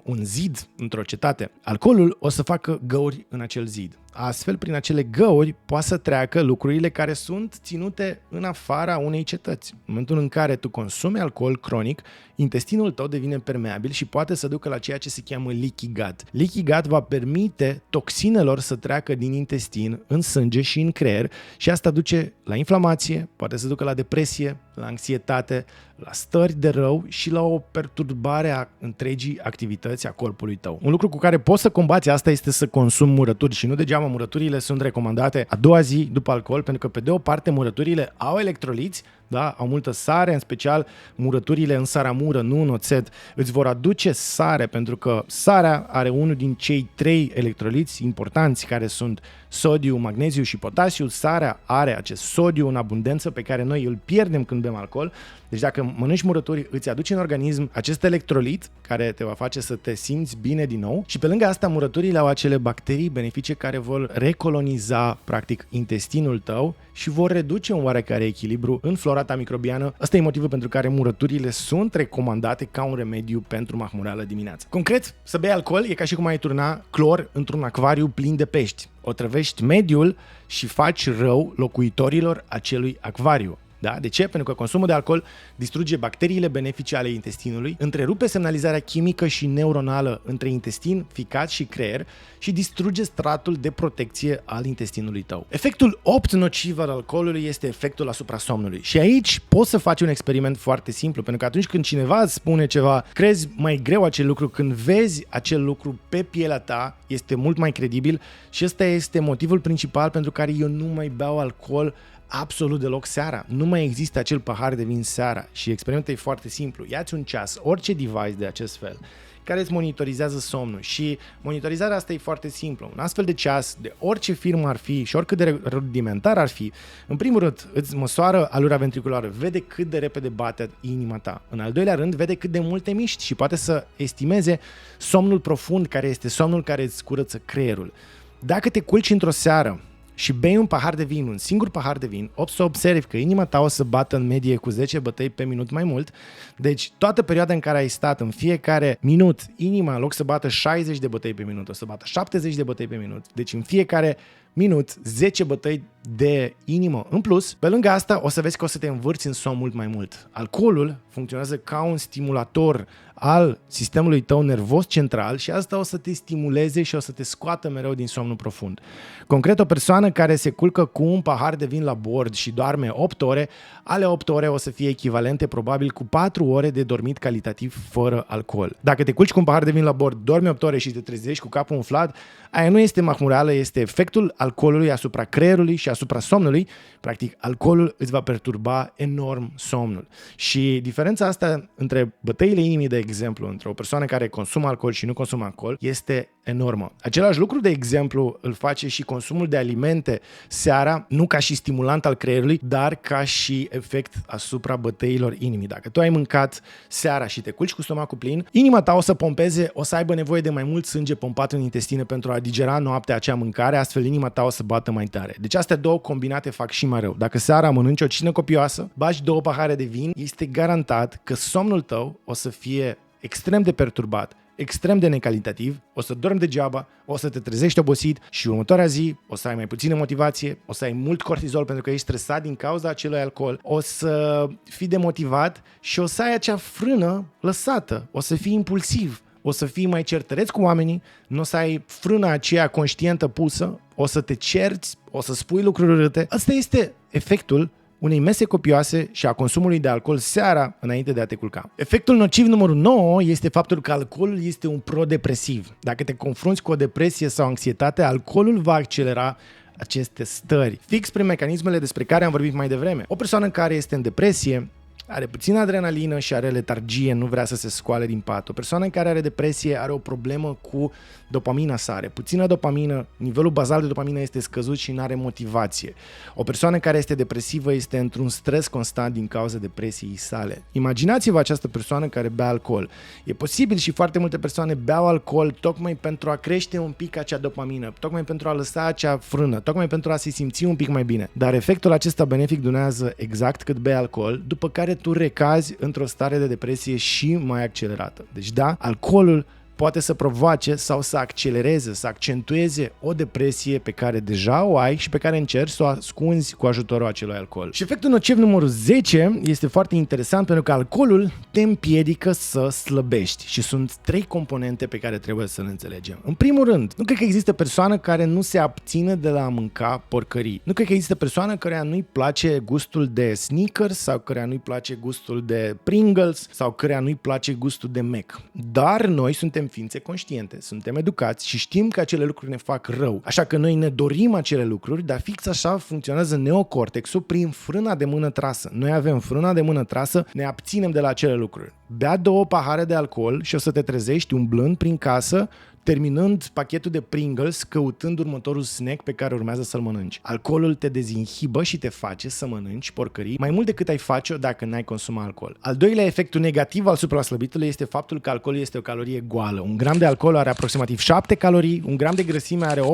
un zid într-o cetate. Alcoolul o să facă găuri în acel zid. Astfel, prin acele găuri, poate să treacă lucrurile care sunt ținute în afara unei cetăți. În momentul în care tu consumi alcool cronic, intestinul tău devine permeabil și poate să ducă la ceea ce se cheamă leaky gut. Leaky gut va permite toxinelor să treacă din intestin în sânge și în creier și asta duce la inflamație, poate să ducă la depresie, la anxietate, la stări de rău și la o perturbare a întregii activități a corpului tău. Un lucru cu care poți să combați asta este să consumi murături și nu degeaba murăturile sunt recomandate a doua zi după alcool, pentru că pe de o parte murăturile au electroliți, da? Au multă sare, în special murăturile în saramură, nu în oțet, îți vor aduce sare, pentru că sarea are unul din cei 3 electroliți importanți care sunt sodiu, magneziu și potasiu. Sarea are acest sodiu în abundență pe care noi îl pierdem când bem alcool. Deci dacă mănânci murături, îți aduce în organism acest electrolit care te va face să te simți bine din nou. Și pe lângă asta, murăturile au acele bacterii benefice care vor recoloniza practic intestinul tău și vor reduce un oarecare echilibru în flora ta microbiană. Ăsta e motivul pentru care murăturile sunt recomandate ca un remediu pentru mahmureală dimineața. Concret, să bei alcool e ca și cum ai turna clor într-un acvariu plin de pești. Otrăvești mediul și faci rău locuitorilor acelui acvariu. Da? De ce? Pentru că consumul de alcool distruge bacteriile benefice ale intestinului, întrerupe semnalizarea chimică și neuronală între intestin, ficat și creier și distruge stratul de protecție al intestinului tău. Efectul 8 nociv al alcoolului este efectul asupra somnului. Și aici poți să faci un experiment foarte simplu, pentru că atunci când cineva îți spune ceva, crezi mai greu acel lucru, când vezi acel lucru pe pielea ta, este mult mai credibil și ăsta este motivul principal pentru care eu nu mai beau alcool absolut deloc seara. Nu mai există acel pahar de vin seara și experimentul e foarte simplu. Ia-ți un ceas, orice device de acest fel, care îți monitorizează somnul și monitorizarea asta e foarte simplă. Un astfel de ceas, de orice firmă ar fi și oricât de rudimentar ar fi, în primul rând îți măsoară alura ventriculară, vede cât de repede bate inima ta. În al doilea rând, vede cât de mult te miști și poate să estimeze somnul profund, care este somnul care îți curăță creierul. Dacă te culci într-o seară și bei un pahar de vin, un singur pahar de vin, să observi că inima ta o să bată în medie cu 10 bătăi pe minut mai mult. Deci toată perioada în care ai stat, în fiecare minut, inima, în loc să bată 60 de bătăi pe minut, o să bată 70 de bătăi pe minut. Deci în fiecare minut, 10 bătăi de inimă în plus. Pe lângă asta, o să vezi că o să te învârți în somn mult mai mult. Alcoolul funcționează ca un stimulator al sistemului tău nervos central și asta o să te stimuleze și o să te scoată mereu din somnul profund. Concret, o persoană care se culcă cu un pahar de vin la bord și doarme 8 ore, ale 8 ore o să fie echivalente probabil cu 4 ore de dormit calitativ fără alcool. Dacă te culci cu un pahar de vin la bord, dormi 8 ore și te trezești cu capul umflat, aia nu este mahmureală, este efectul alcoolului asupra creierului și asupra somnului. Practic, alcoolul îți va perturba enorm somnul. Și diferența asta între bătăile inimii, de exemplu, între o persoană care consumă alcool și nu consumă alcool, este enormă. Același lucru, de exemplu, îl face și consumul de alimente seara, nu ca și stimulant al creierului, dar ca și efect asupra bătăilor inimii. Dacă tu ai mâncat seara și te culci cu stomacul plin, inima ta o să pompeze, o să aibă nevoie de mai mult sânge pompat în intestine pentru a digera noaptea acea mâncare, astfel inima ta o să bată mai tare. Deci astea două combinate fac și mai rău. Dacă seara mănânci o cină copioasă, bagi 2 pahare de vin, este garantat că somnul tău o să fie extrem de perturbat, extrem de necalitativ, o să dormi degeaba, o să te trezești obosit și următoarea zi o să ai mai puțină motivație, o să ai mult cortizol pentru că ești stresat din cauza acelui alcool, o să fii demotivat și o să ai acea frână lăsată, o să fii impulsiv, o să fii mai certăreț cu oamenii, nu o să ai frâna aceea conștientă pusă, o să te cerți, o să spui lucruri urâte. Asta este efectul unei mese copioase și a consumului de alcool seara înainte de a te culca. Efectul nociv numărul 9 este faptul că alcoolul este un prodepresiv. Dacă te confrunți cu o depresie sau anxietate, alcoolul va accelera aceste stări, fix prin mecanismele despre care am vorbit mai devreme. O persoană care este în depresie are puțină adrenalină și are letargie, nu vrea să se scoale din pat. O persoană care are depresie are o problemă cu dopamina sa, are puțină dopamină, nivelul bazal de dopamină este scăzut și nu are motivație. O persoană care este depresivă este într-un stres constant din cauza depresiei sale. Imaginați-vă această persoană care bea alcool. E posibil și foarte multe persoane beau alcool tocmai pentru a crește un pic acea dopamină, tocmai pentru a lăsa acea frână, tocmai pentru a se simți un pic mai bine. Dar efectul acesta benefic durează exact cât bei alcool, după care tu recazi într-o stare de depresie și mai accelerată. Deci da, alcoolul poate să provoace sau să accelereze, să accentueze o depresie pe care deja o ai și pe care încerci să o ascunzi cu ajutorul acelui alcool. Și efectul nociv numărul 10 este foarte interesant pentru că alcoolul te împiedică să slăbești și sunt 3 componente pe care trebuie să le înțelegem. În primul rând, nu cred că există persoană care nu se abține de la a mânca porcării. Nu cred că există persoană care nu-i place gustul de Snickers sau care nu-i place gustul de Pringles sau care nu-i place gustul de Mac. Dar noi suntem ființe conștiente, suntem educați și știm că acele lucruri ne fac rău. Așa că noi ne dorim acele lucruri, dar fix așa funcționează neocortexul prin frâna de mână trasă. Noi avem frâna de mână trasă, ne abținem de la acele lucruri. Bea 2 pahare de alcool și o să te trezești umblând prin casă, terminând pachetul de Pringles, căutând următorul snack pe care urmează să-l mănânci. Alcoolul te dezinhibă și te face să mănânci porcării mai mult decât ai face-o dacă n-ai consumat alcool. Al doilea efect negativ al supraslăbitului este faptul că alcoolul este o calorie goală. 1 gram de alcool are aproximativ 7 calorii, 1 gram de grăsime are 8-9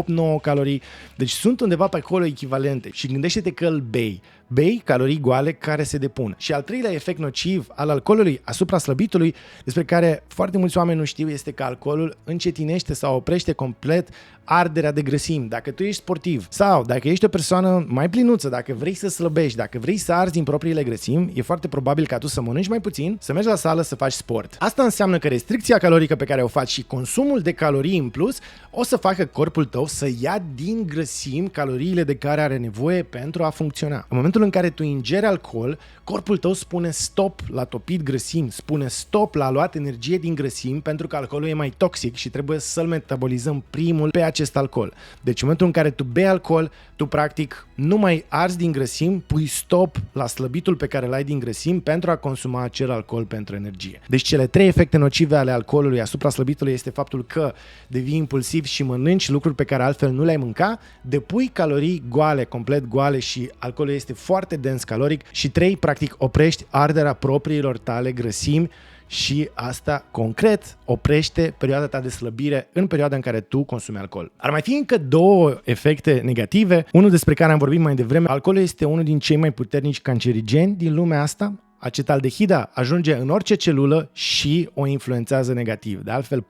calorii, deci sunt undeva pe acolo echivalente și gândește-te că îl bei. Bei calorii goale care se depun. Și al treilea efect nociv al alcoolului asupra slăbitului, despre care foarte mulți oameni nu știu, este că alcoolul încetinește sau oprește complet arderea de grăsimi. Dacă tu ești sportiv sau dacă ești o persoană mai plinuță, dacă vrei să slăbești, dacă vrei să arzi din propriile grăsimi, e foarte probabil ca tu să mănânci mai puțin, să mergi la sală, să faci sport. Asta înseamnă că restricția calorică pe care o faci și consumul de calorii în plus o să facă corpul tău să ia din grăsimi caloriile de care are nevoie pentru a funcționa. În momentul în care tu ingeri alcool, corpul tău spune stop la topit grăsimi, spune stop la luat energie din grăsimi pentru că alcoolul e mai toxic și trebuie să-l metabolizăm primul pe acest alcool. Deci în momentul în care tu bei alcool, tu practic nu mai arzi din grăsimi, pui stop la slăbitul pe care l-ai din grăsimi pentru a consuma acel alcool pentru energie. Deci cele 3 efecte nocive ale alcoolului asupra slăbitului este faptul că devii impulsiv și mănânci lucruri pe care altfel nu le-ai mânca, depui calorii goale, complet goale și alcoolul este foarte dens caloric și 3, practic oprești arderea propriilor tale grăsimi și asta concret oprește perioada ta de slăbire în perioada în care tu consumi alcool. Ar mai fi încă 2 efecte negative, unul despre care am vorbit mai devreme. Alcoolul este unul din cei mai puternici cancerigeni din lumea asta. Acetaldehida ajunge în orice celulă și o influențează negativ. De altfel,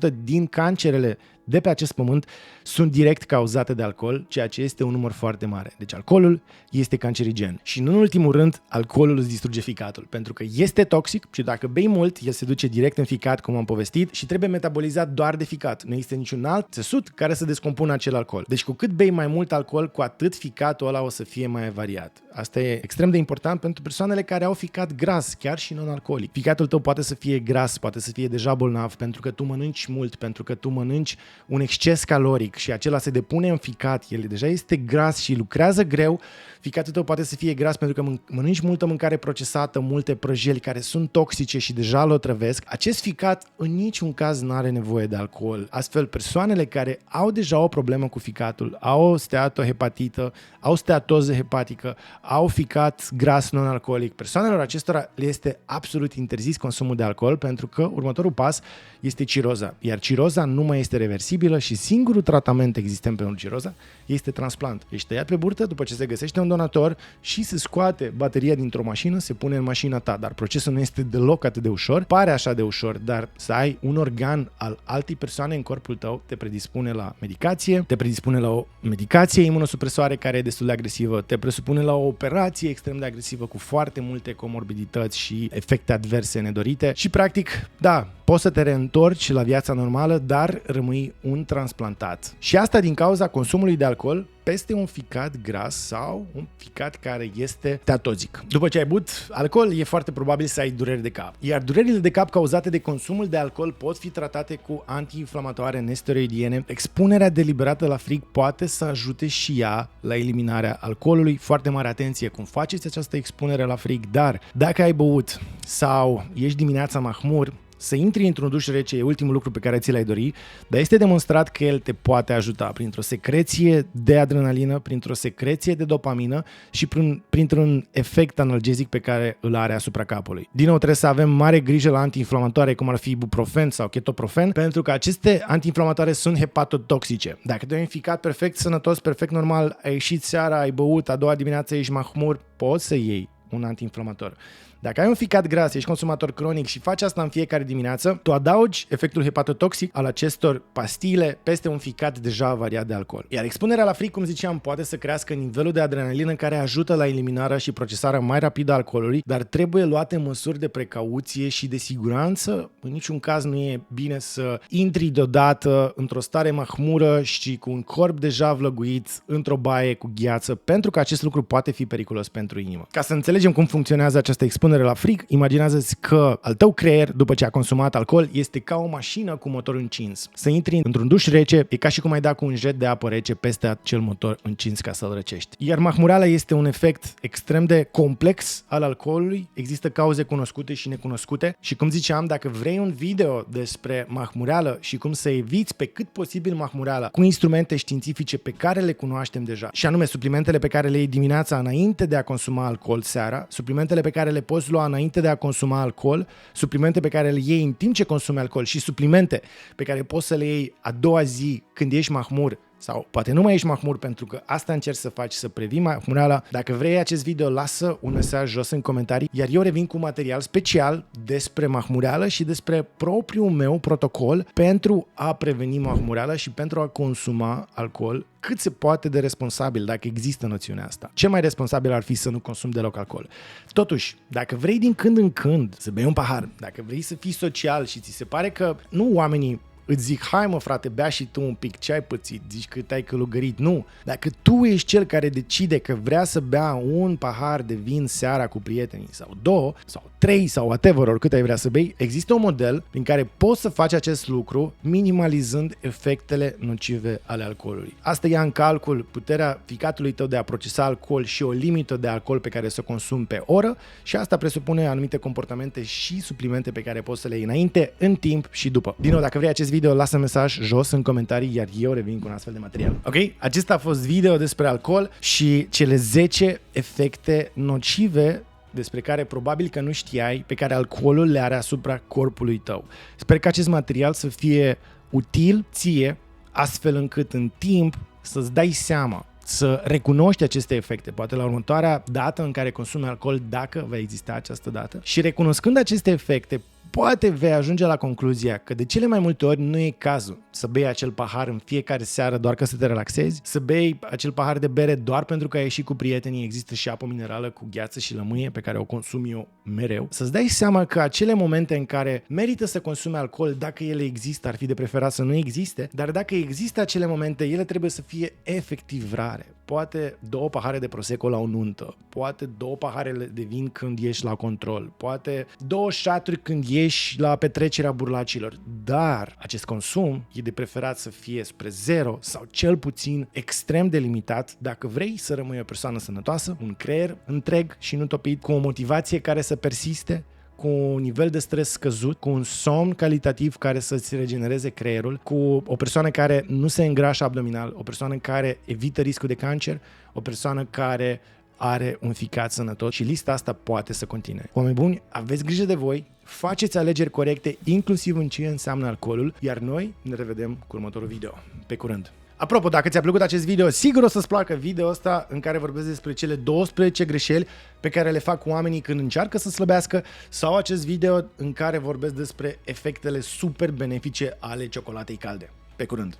4% din cancerele de pe acest pământ sunt direct cauzate de alcool, ceea ce este un număr foarte mare. Deci alcoolul este cancerigen. Și în ultimul rând, alcoolul îți distruge ficatul, pentru că este toxic și dacă bei mult, el se duce direct în ficat, cum am povestit, și trebuie metabolizat doar de ficat. Nu există niciun alt țesut care să descompună acel alcool. Deci cu cât bei mai mult alcool, cu atât ficatul ăla o să fie mai variat. Asta e extrem de important pentru persoanele care au ficat gras, chiar și non-alcoolic. Ficatul tău poate să fie gras, poate să fie deja bolnav, pentru că tu mănânci mult, pentru că tu mănânci un exces caloric și acela se depune în ficat, el deja este gras și lucrează greu, ficatul tău poate să fie gras pentru că mănânci multă mâncare procesată, multe prăjeli care sunt toxice și deja îl otrăvesc. Acest ficat în niciun caz nu are nevoie de alcool. Astfel, persoanele care au deja o problemă cu ficatul, au steatohepatită, au steatoză hepatică, au ficat gras non-alcoolic, persoanelor acestora le este absolut interzis consumul de alcool pentru că următorul pas este ciroza, iar ciroza nu mai este reversibilă. reversibilă și singurul tratament existent pentru ciroză este transplant. Ești tăiat pe burtă după ce se găsește un donator și se scoate bateria dintr-o mașină, se pune în mașina ta, dar procesul nu este deloc atât de ușor. Pare așa de ușor, dar să ai un organ al altei persoane în corpul tău te predispune la medicație, te predispune la o medicație imunosupresoare care e destul de agresivă, te presupune la o operație extrem de agresivă cu foarte multe comorbidități și efecte adverse nedorite și practic, da, poți să te reîntorci la viața normală, dar rămâi un transplantat. Și asta din cauza consumului de alcool peste un ficat gras sau un ficat care este steatozic. După ce ai băut alcool, e foarte probabil să ai dureri de cap. Iar durerile de cap cauzate de consumul de alcool pot fi tratate cu antiinflamatoare nesteroidiene. Expunerea deliberată la frig poate să ajute și ea la eliminarea alcoolului. Foarte mare atenție cum faceți această expunere la frig, dar dacă ai băut sau ești dimineața mahmur, să intri într-un duș rece e ultimul lucru pe care ți l-ai dori, dar este demonstrat că el te poate ajuta printr-o secreție de adrenalină, printr-o secreție de dopamină și printr-un efect analgezic pe care îl are asupra capului. Din nou, trebuie să avem mare grijă la antiinflamatoare, cum ar fi ibuprofen sau ketoprofen, pentru că aceste antiinflamatoare sunt hepatotoxice. Dacă te-ai inficat perfect sănătos, perfect normal, ai ieșit seara, ai băut, a doua dimineață ești mahmur, poți să iei un antiinflamator. Dacă ai un ficat gras, ești consumator cronic și faci asta în fiecare dimineață, tu adaugi efectul hepatotoxic al acestor pastile peste un ficat deja variat de alcool. Iar expunerea la frig, cum ziceam, poate să crească nivelul de adrenalină care ajută la eliminarea și procesarea mai rapidă a alcoolului, dar trebuie luate măsuri de precauție și de siguranță. În niciun caz nu e bine să intri deodată într-o stare mahmură și cu un corp deja vlăguit într-o baie cu gheață, pentru că acest lucru poate fi periculos pentru inimă. Ca să înțelegem cum funcționează această expunere la frig, imaginează-ți că al tău creier, după ce a consumat alcool, este ca o mașină cu motor încins. Să intri într-un duș rece e ca și cum ai da cu un jet de apă rece peste acel motor încins ca să-l răcești. Iar mahmureala este un efect extrem de complex al alcoolului, există cauze cunoscute și necunoscute și, cum ziceam, dacă vrei un video despre mahmureală și cum să eviți pe cât posibil mahmureala cu instrumente științifice pe care le cunoaștem deja, și anume suplimentele pe care le iei dimineața înainte de a consuma alcool seara, suplimentele pe care le poți lua înainte de a consuma alcool, suplimente pe care le iei în timp ce consumi alcool și suplimente pe care poți să le iei a doua zi când ești mahmur sau poate nu mai ești mahmur, pentru că asta încerci să faci, să previi mahmureala. Dacă vrei acest video, lasă un mesaj jos în comentarii, iar eu revin cu material special despre mahmureală și despre propriul meu protocol pentru a preveni mahmureala și pentru a consuma alcool cât se poate de responsabil, dacă există noțiunea asta. Ce mai responsabil ar fi să nu consumi deloc alcool? Totuși, dacă vrei din când în când să bei un pahar, dacă vrei să fii social și ți se pare că nu oamenii îți zic, hai mă frate, bea și tu un pic, ce ai pățit, zici că te-ai călugărit, nu. Dacă tu ești cel care decide că vrea să bea un pahar de vin seara cu prietenii sau 2 sau 3 sau whatever, oricât ai vrea să bei, există un model prin care poți să faci acest lucru minimalizând efectele nocive ale alcoolului. Asta ia în calcul puterea ficatului tău de a procesa alcool și o limită de alcool pe care să o consumi pe oră și asta presupune anumite comportamente și suplimente pe care poți să le iei înainte, în timp și după. Din nou, dacă vrei acest video, lasă mesaj jos în comentarii, iar eu revin cu un astfel de material. Ok? Acesta a fost video despre alcool și cele 10 efecte nocive despre care probabil că nu știai, pe care alcoolul le are asupra corpului tău. Sper că acest material să fie util ție, astfel încât în timp să-ți dai seama, să recunoști aceste efecte, poate la următoarea dată în care consumi alcool, dacă va exista această dată. Și recunoscând aceste efecte, poate vei ajunge la concluzia că de cele mai multe ori nu e cazul să bei acel pahar în fiecare seară doar ca să te relaxezi, să bei acel pahar de bere doar pentru că ai ieșit cu prietenii, există și apă minerală cu gheață și lămâie pe care o consum eu mereu. Să-ți dai seama că acele momente în care merită să consumi alcool, dacă ele există, ar fi de preferat să nu existe, dar dacă există acele momente, ele trebuie să fie efectiv rare. Poate 2 pahare de prosecco la o nuntă, poate 2 pahare de vin când ieși la control, poate 2 shoturi când ieși la petrecerea burlacilor, dar acest consum e de preferat să fie spre 0 sau cel puțin extrem de limitat dacă vrei să rămâi o persoană sănătoasă, un creier întreg și nu topit, cu o motivație care să persiste, cu un nivel de stres scăzut, cu un somn calitativ care să-ți regenereze creierul, cu o persoană care nu se îngrașă abdominal, o persoană care evită riscul de cancer, o persoană care are un ficat sănătos și lista asta poate să continue. Oameni buni, aveți grijă de voi, faceți alegeri corecte, inclusiv în ce înseamnă alcoolul, iar noi ne revedem cu următorul video. Pe curând! Apropo, dacă ți-a plăcut acest video, sigur o să-ți placă video ăsta în care vorbesc despre cele 12 greșeli pe care le fac oamenii când încearcă să slăbească, sau acest video în care vorbesc despre efectele super benefice ale ciocolatei calde. Pe curând!